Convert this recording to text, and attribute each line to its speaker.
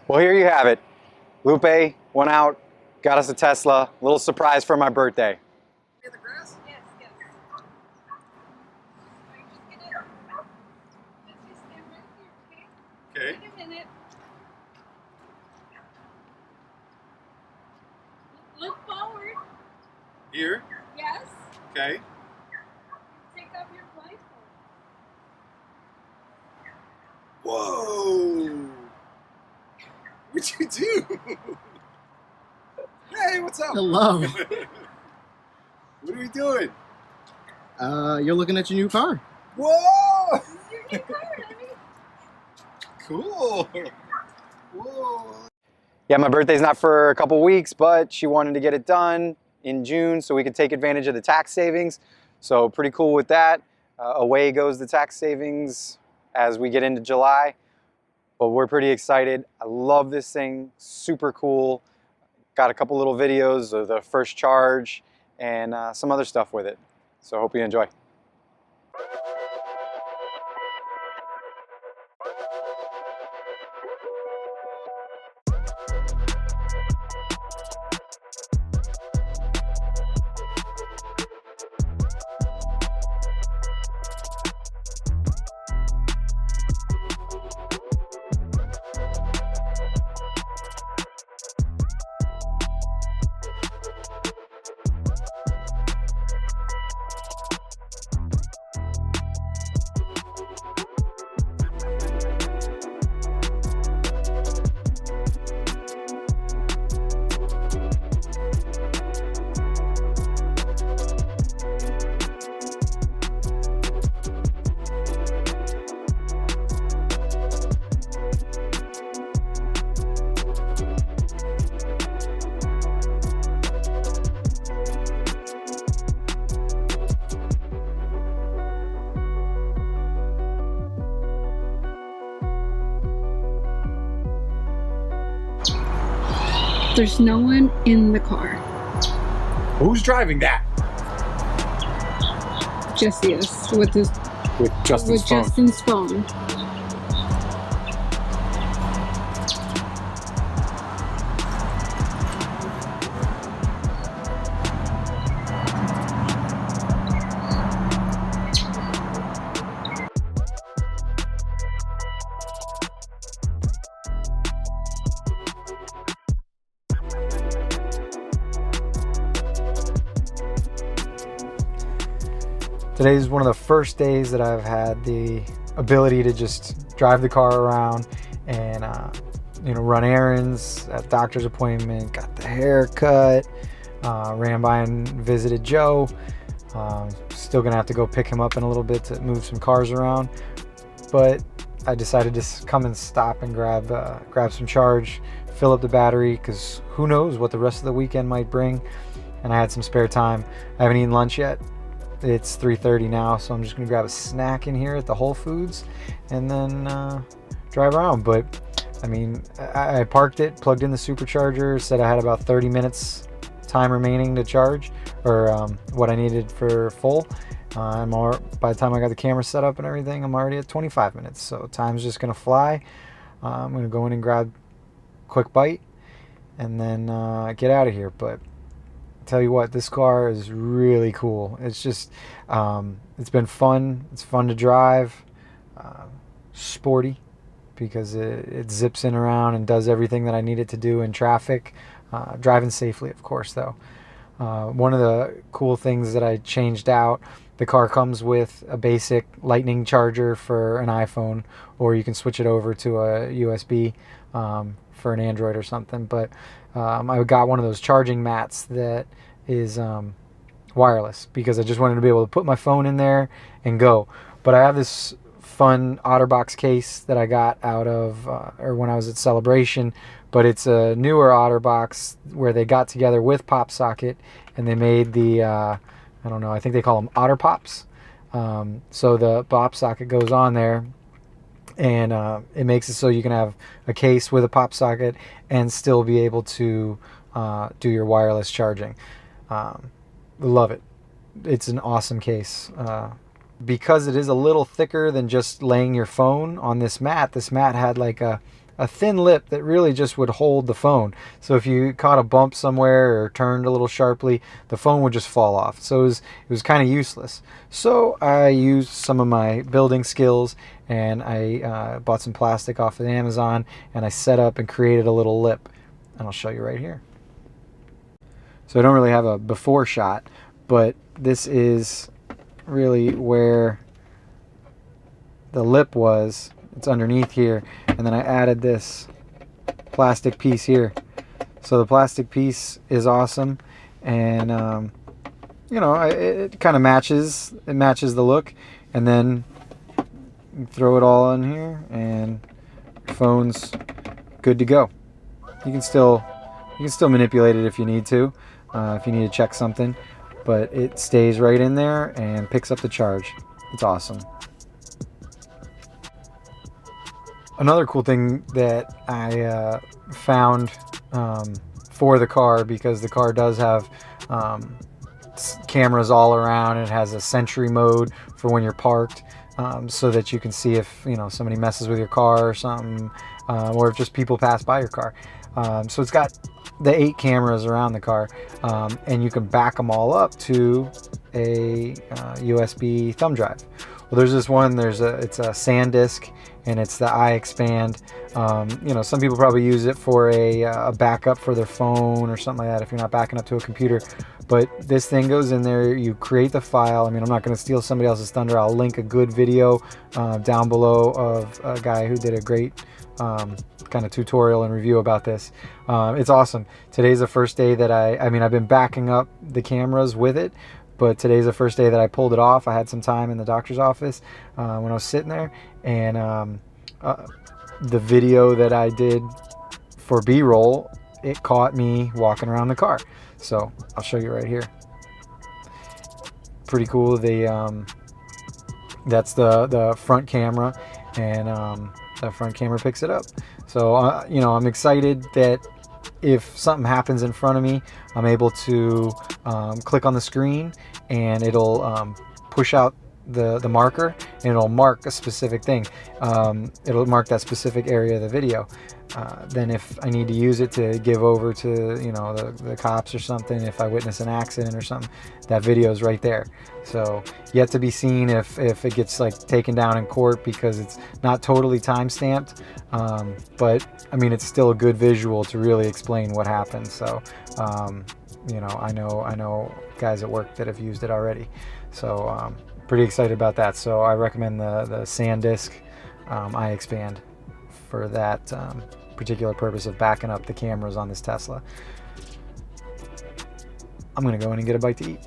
Speaker 1: Well, here you have it. Lupe went out, got us a Tesla. A little surprise for my birthday.
Speaker 2: In the grass?
Speaker 3: Yes, yes. I'm just gonna let's just stand right here, okay?
Speaker 2: Okay.
Speaker 3: Wait a minute. Look forward.
Speaker 2: Here?
Speaker 3: Yes.
Speaker 2: Okay.
Speaker 3: Take off your blindfold.
Speaker 2: Whoa! What'd you do? Hey, what's up?
Speaker 4: Hello.
Speaker 2: What are we doing?
Speaker 4: You're looking at your new car.
Speaker 2: Whoa!
Speaker 3: Your new car, honey.
Speaker 2: Cool. Whoa.
Speaker 1: Yeah, my birthday's not for a couple weeks, but she wanted to get it done in June so we could take advantage of the tax savings. So pretty cool with that. Away goes the tax savings as we get into July. But we're pretty excited. I love this thing, super cool. Got a couple little videos of the first charge and some other stuff with it. So hope you enjoy.
Speaker 3: There's no one in the car.
Speaker 2: Who's driving that?
Speaker 3: Jesse is with Justin's phone.
Speaker 1: Today's one of the first days that I've had the ability to just drive the car around and run errands, at doctor's appointment, got the haircut, ran by and visited Joe. Still gonna have to go pick him up in a little bit to move some cars around, but I decided to come and stop and grab some charge, fill up the battery, because who knows what the rest of the weekend might bring. And I had some spare time. I haven't eaten lunch yet. It's 3:30 now, so I'm just gonna grab a snack in here at the Whole Foods and then drive around. But I mean, I parked it, plugged in the supercharger, said I had about 30 minutes time remaining to charge, or what I needed for full. By the time I got the camera set up and everything, I'm already at 25 minutes, so time's just gonna fly. I'm gonna go in and grab a quick bite and then get out of here. But tell you what, this car is really cool. It's just it's been fun. It's fun to drive, sporty, because it zips in around and does everything that I need it to do in traffic. Driving safely, of course, though. One of the cool things that I changed out, the car comes with a basic lightning charger for an iPhone, or you can switch it over to a USB for an Android or something. But I got one of those charging mats that is wireless, because I just wanted to be able to put my phone in there and go. But I have this fun OtterBox case that I got out of or when I was at Celebration, but it's a newer OtterBox where they got together with Pop Socket and they made the I don't know, I think they call them Otter Pops. So the Pop Socket goes on there, and it makes it so you can have a case with a pop socket and still be able to do your wireless charging. Love it. It's an awesome case. Because it is a little thicker than just laying your phone on this mat had like a a thin lip that really just would hold the phone. So if you caught a bump somewhere or turned a little sharply, the phone would just fall off. So it was kind of useless. So I used some of my building skills, and I bought some plastic off of Amazon, and I set up and created a little lip. And I'll show you right here. So I don't really have a before shot, but this is really where the lip was. It's underneath here, and then I added this plastic piece here. So the plastic piece is awesome, and you know, it kind of matches. It matches the look, and then you throw it all in here, and your phone's good to go. You can still manipulate it if you need to, if you need to check something, but it stays right in there and picks up the charge. It's awesome. Another cool thing that I found for the car, because the car does have cameras all around, and it has a sentry mode for when you're parked, so that you can see if, you know, somebody messes with your car or something, or if just people pass by your car. So it's got the 8 cameras around the car, and you can back them all up to a USB thumb drive. Well, there's this one. It's a SanDisk, and it's the iExpand. You know, some people probably use it for a backup for their phone or something like that if you're not backing up to a computer. But this thing goes in there, you create the file. I mean, I'm not going to steal somebody else's thunder. I'll link a good video down below of a guy who did a great kind of tutorial and review about this. It's awesome. Today's the first day that I mean, I've been backing up the cameras with it, but today's the first day that I pulled it off. I had some time in the doctor's office when I was sitting there, and the video that I did for B-roll, it caught me walking around the car. So I'll show you right here. Pretty cool. That's the front camera, and the front camera picks it up. So you know, I'm excited that if something happens in front of me, I'm able to click on the screen, and it'll push out the marker, and it'll mark a specific thing. It'll mark that specific area of the video. Then if I need to use it to give over to, you know, the cops or something, if I witness an accident or something, that video is right there. So yet to be seen if it gets like taken down in court, because it's not totally time stamped, but I mean, it's still a good visual to really explain what happened. So you know, I know guys at work that have used it already, so pretty excited about that. So I recommend the SanDisk iExpand for that particular purpose of backing up the cameras on this Tesla. I'm gonna go in and get a bite to eat.